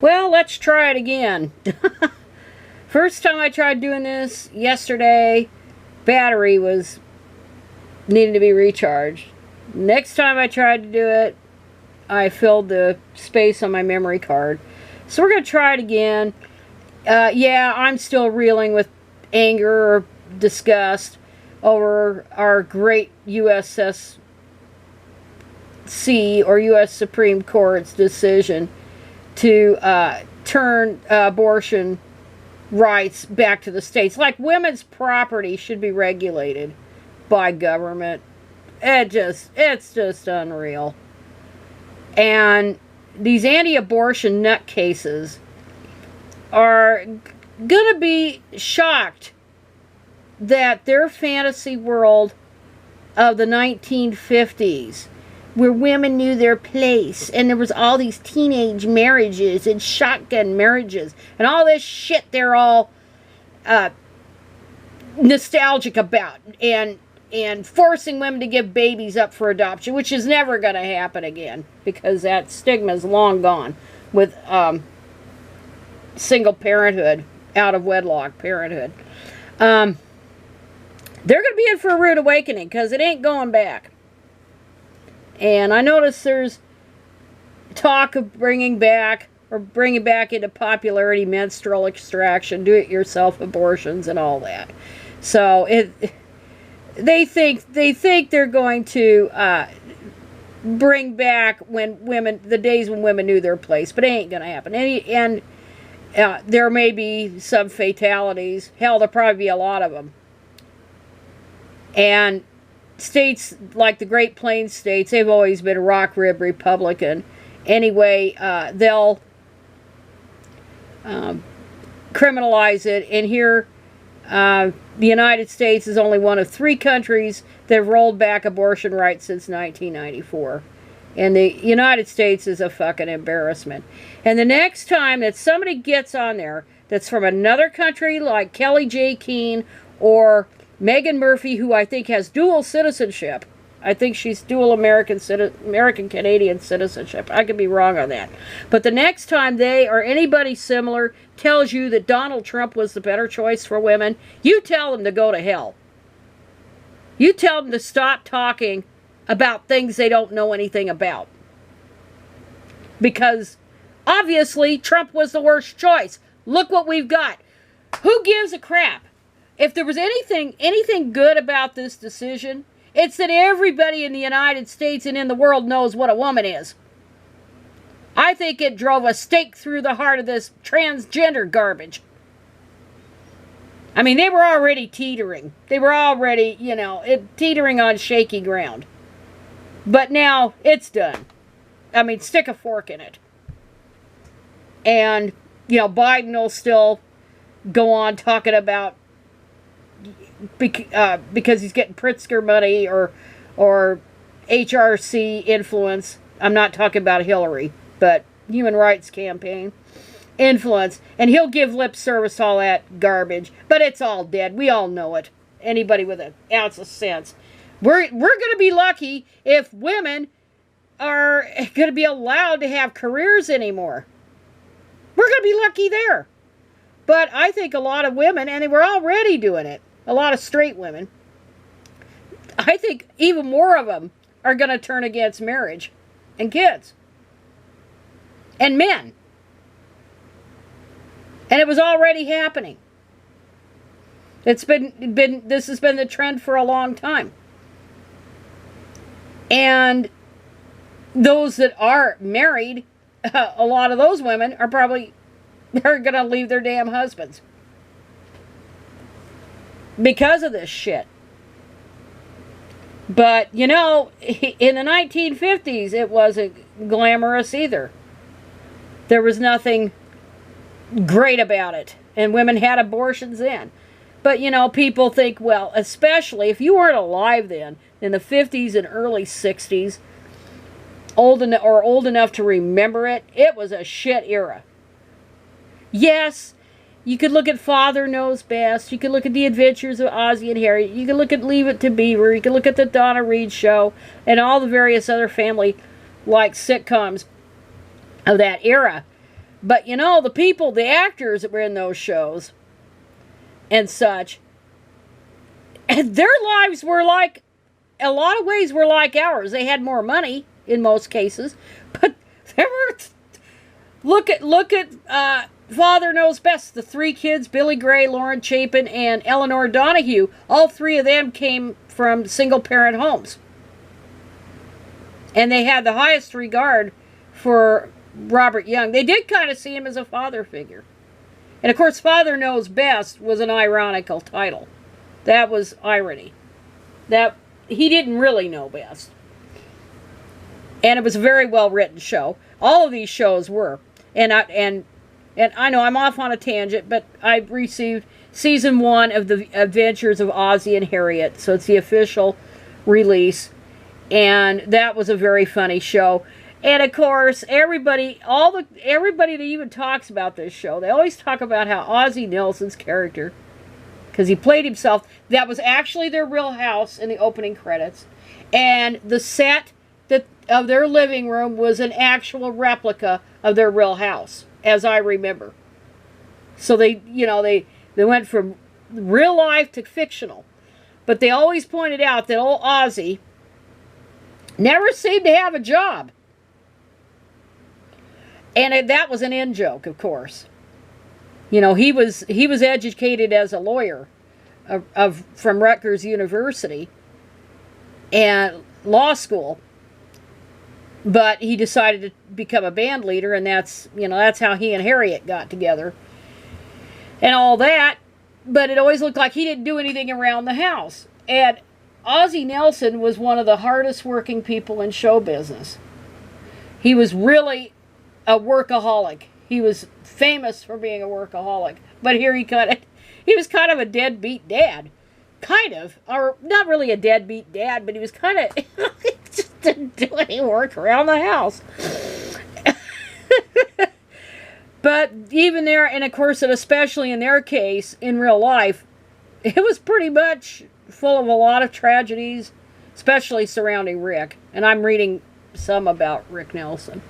Well, let's try it again. First time I tried doing this yesterday, battery was needing to be recharged. Next time I tried to do it, I filled the space on my memory card. So we're going to try it again. Yeah, I'm still reeling with anger or disgust over our great USSC or U.S. Supreme Court's decision to turn abortion rights back to the states. Like women's property should be regulated by government. It's just unreal. And these anti-abortion nutcases are gonna be shocked that their fantasy world of the 1950s, where women knew their place and there was all these teenage marriages and shotgun marriages and all this shit they're all nostalgic about, and forcing women to give babies up for adoption, which is never going to happen again because that stigma is long gone with single parenthood, out of wedlock parenthood. They're going to be in for a rude awakening because it ain't going back. And I notice there's talk of bringing back into popularity menstrual extraction, do-it-yourself abortions, and all that. So they think they're going to bring back the days when women knew their place, but it ain't going to happen. And there may be some fatalities. Hell, there'll probably be a lot of them. And states like the Great Plains states, they've always been rock rib Republican. Anyway, they'll criminalize it. And here, the United States is only one of 3 countries that have rolled back abortion rights since 1994. And the United States is a fucking embarrassment. And the next time that somebody gets on there that's from another country like Kelly J. Keene or Megan Murphy, who I think has dual citizenship. I think she's dual American-Canadian citizenship. I could be wrong on that. But the next time they or anybody similar tells you that Donald Trump was the better choice for women, you tell them to go to hell. You tell them to stop talking about things they don't know anything about. Because obviously Trump was the worst choice. Look what we've got. Who gives a crap? If there was anything good about this decision, it's that everybody in the United States and in the world knows what a woman is. I think it drove a stake through the heart of this transgender garbage. I mean, they were already teetering. They were already, teetering on shaky ground. But now it's done. I mean, stick a fork in it. And, Biden will still go on talking about because he's getting Pritzker money or HRC influence. I'm not talking about Hillary, but Human Rights Campaign influence. And he'll give lip service to all that garbage. But it's all dead. We all know it. Anybody with an ounce of sense. We're going to be lucky if women are going to be allowed to have careers anymore. We're going to be lucky there. But I think a lot of women, and they were already doing it, a lot of straight women, I think even more of them are going to turn against marriage and kids and men. And it was already happening. This has been the trend for a long time. And those that are married, a lot of those women are going to leave their damn husbands because of this shit. But, in the 1950s, it wasn't glamorous either. There was nothing great about it. And women had abortions then. But, people think, well, especially if you weren't alive then, in the 50s and early 60s, old enough to remember it, it was a shit era. Yes, you could look at Father Knows Best. You could look at The Adventures of Ozzie and Harriet. You could look at Leave It to Beaver. You could look at the Donna Reed Show and all the various other family-like sitcoms of that era. But you know, the people, the actors that were in those shows and such, and their lives were like, a lot of ways were like ours. They had more money in most cases, but there were, look at Father Knows Best. The three kids, Billy Gray, Lauren Chapin, and Eleanor Donahue, all three of them came from single parent homes. And they had the highest regard for Robert Young. They did kind of see him as a father figure. And of course, Father Knows Best was an ironical title. That was irony. That he didn't really know best. And it was a very well written show. All of these shows were. And I know I'm off on a tangent, but I received season 1 of the Adventures of Ozzie and Harriet. So it's the official release. And that was a very funny show. And of course, everybody that even talks about this show, they always talk about how Ozzie Nelson's character, because he played himself, that was actually their real house in the opening credits. And the set of their living room was an actual replica of their real house, as I remember. So they went from real life to fictional. But they always pointed out that old Ozzie never seemed to have a job. And that was an in-joke, of course. You know, he was educated as a lawyer from Rutgers University and law school. But he decided to become a band leader, and that's how he and Harriet got together. And all that. But it always looked like he didn't do anything around the house. And Ozzie Nelson was one of the hardest working people in show business. He was really a workaholic. He was famous for being a workaholic. But here he was kind of a deadbeat dad. Kind of. Or not really a deadbeat dad, but he was kind of just didn't do any work around the house. But even there, and of course, and especially in their case, in real life, it was pretty much full of a lot of tragedies, especially surrounding Rick. And I'm reading some about Rick Nelson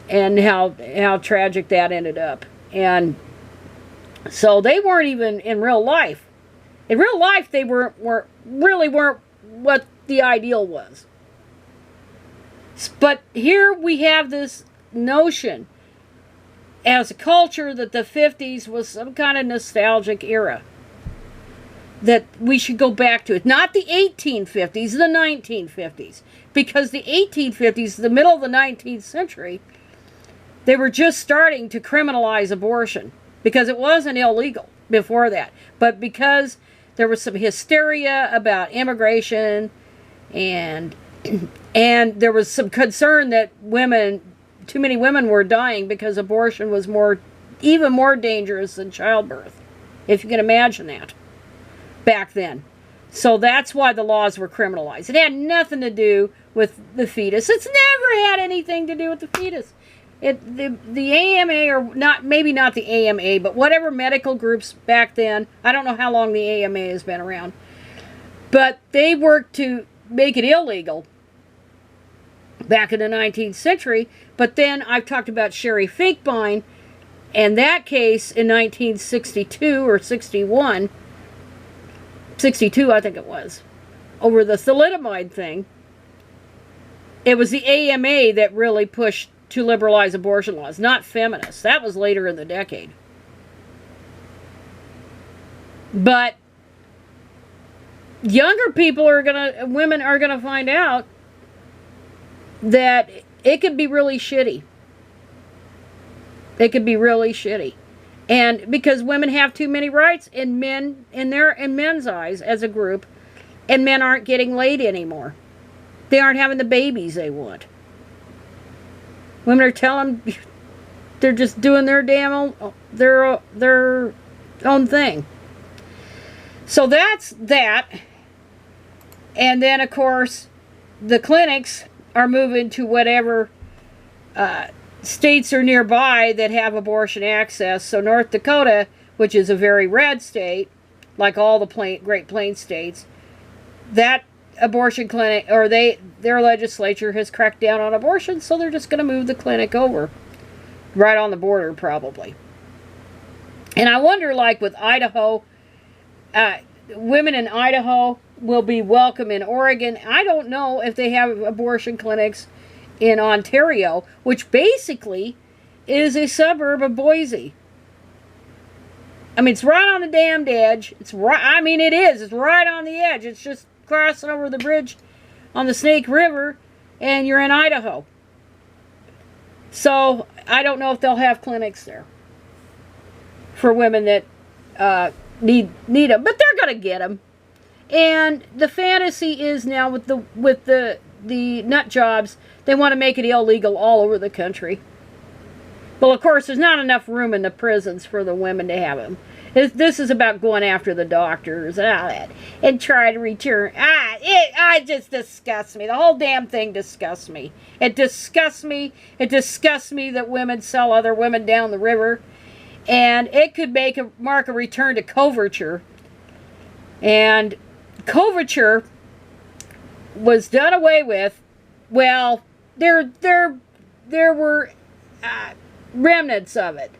and how tragic that ended up. And so they weren't even in real life. In real life, they weren't what the ideal was. But here we have this notion as a culture that the 50s was some kind of nostalgic era that we should go back to it. Not the 1850s, the 1950s. Because the 1850s, the middle of the 19th century, they were just starting to criminalize abortion. Because it wasn't illegal before that. But because there was some hysteria about immigration and there was some concern that too many women were dying because abortion was even more dangerous than childbirth. If you can imagine that. Back then. So that's why the laws were criminalized. It had nothing to do with the fetus. It's never had anything to do with the fetus. The AMA, or maybe not the AMA, but whatever medical groups back then, I don't know how long the AMA has been around, but they worked to make it illegal back in the 19th century. But then I've talked about Sherry Finkbein, and that case in 1962 or 61, 62 I think it was, over the thalidomide thing. It was the AMA that really pushed to liberalize abortion laws, not feminists. That was later in the decade. But women are gonna find out that it could be really shitty. It could be really shitty. And because women have too many rights in men's eyes as a group, and men aren't getting laid anymore. They aren't having the babies they want. Women are telling they're just doing their own thing. So that's that. And then of course the clinics are moving to whatever states are nearby that have abortion access. So North Dakota, which is a very red state, like all the Great Plains states, that abortion clinic, or their legislature has cracked down on abortion, so they're just going to move the clinic over. right on the border probably. And I wonder, like with Idaho, women in Idaho will be welcome in Oregon. I don't know if they have abortion clinics in Ontario, which basically is a suburb of Boise. I mean, it's right on the damned edge. It's right. I mean, it is. It's right on the edge. It's just crossing over the bridge on the Snake River, and you're in Idaho. So I don't know if they'll have clinics there for women that need them, but they're gonna get them. And the fantasy is now with the nut jobs, they want to make it illegal all over the country. Well, of course, there's not enough room in the prisons for the women to have them. This is about going after the doctors and all that, and try to return. It just disgusts me. The whole damn thing disgusts me. It disgusts me. It disgusts me that women sell other women down the river, and it could mark a return to coverture. And coverture was done away with. Well, there were remnants of it,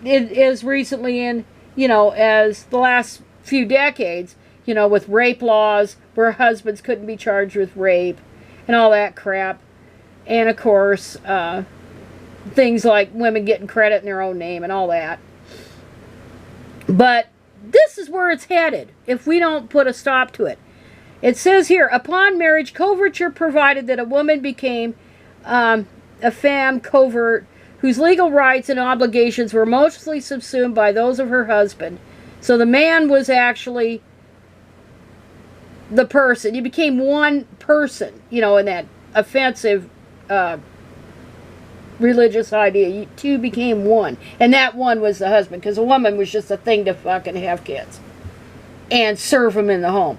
as recently in, as the last few decades, with rape laws where husbands couldn't be charged with rape and all that crap. And of course, things like women getting credit in their own name and all that. But this is where it's headed if we don't put a stop to it. It says here, upon marriage, coverture provided that a woman became a femme covert whose legal rights and obligations were mostly subsumed by those of her husband. So the man was actually the person. You became one person, in that offensive religious idea. You two became one. And that one was the husband, because a woman was just a thing to fucking have kids and serve them in the home.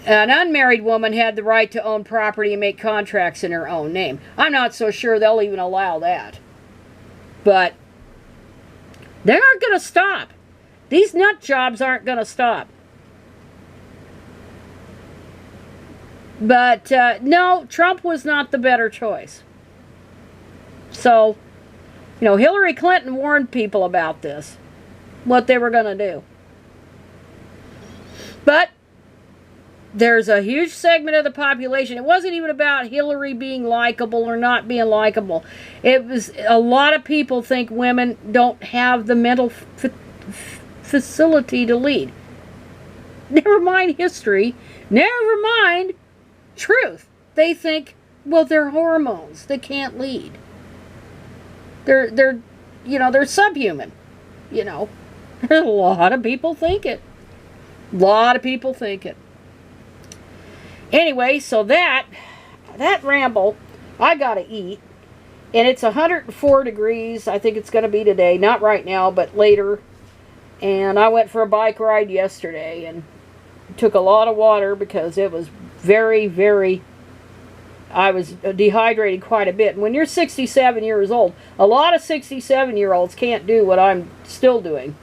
An unmarried woman had the right to own property and make contracts in her own name. I'm not so sure they'll even allow that. But they aren't going to stop. These nut jobs aren't going to stop. But no, Trump was not the better choice. So, Hillary Clinton warned people about this, what they were going to do. But there's a huge segment of the population. It wasn't even about Hillary being likable or not being likable. It was a lot of people think women don't have the mental facility to lead. Never mind history. Never mind truth. They think, well, they're hormones. They can't lead. They're subhuman. A lot of people think it. A lot of people think it. Anyway, so that ramble, I gotta eat. And it's 104 degrees. I think it's going to be today. Not right now, but later. And I went for a bike ride yesterday and took a lot of water because it was very, very... I was dehydrated quite a bit. And when you're 67 years old, a lot of 67-year-olds can't do what I'm still doing.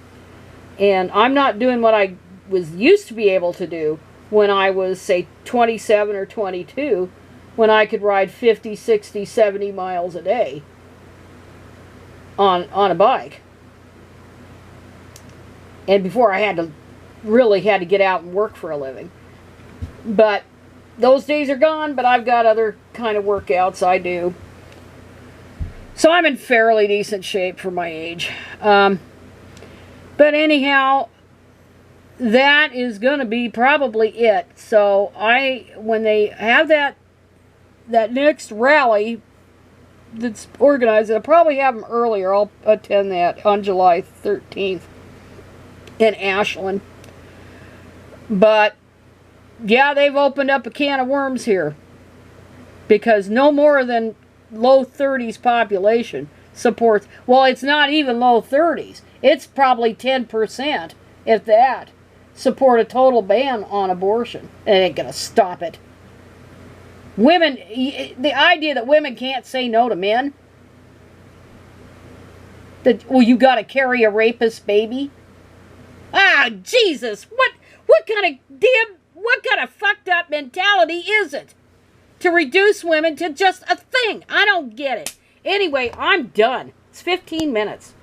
And I'm not doing what I was used to be able to do when I was, say, 27 or 22, when I could ride 50, 60, 70 miles a day on a bike. And before I had to get out and work for a living. But those days are gone, but I've got other kind of workouts I do. So I'm in fairly decent shape for my age. But anyhow, that is going to be probably it. So when they have that next rally that's organized, I'll probably have them earlier. I'll attend that on July 13th in Ashland. But yeah, they've opened up a can of worms here, because no more than low 30s population supports. Well, it's not even low 30s. It's probably 10%, if that, support a total ban on abortion. It ain't gonna stop it. Women, the idea that women can't say no to men, that, well, you gotta carry a rapist baby. Ah, Jesus, what kind of fucked up mentality is it to reduce women to just a thing? I don't get it. Anyway, I'm done. It's 15 minutes.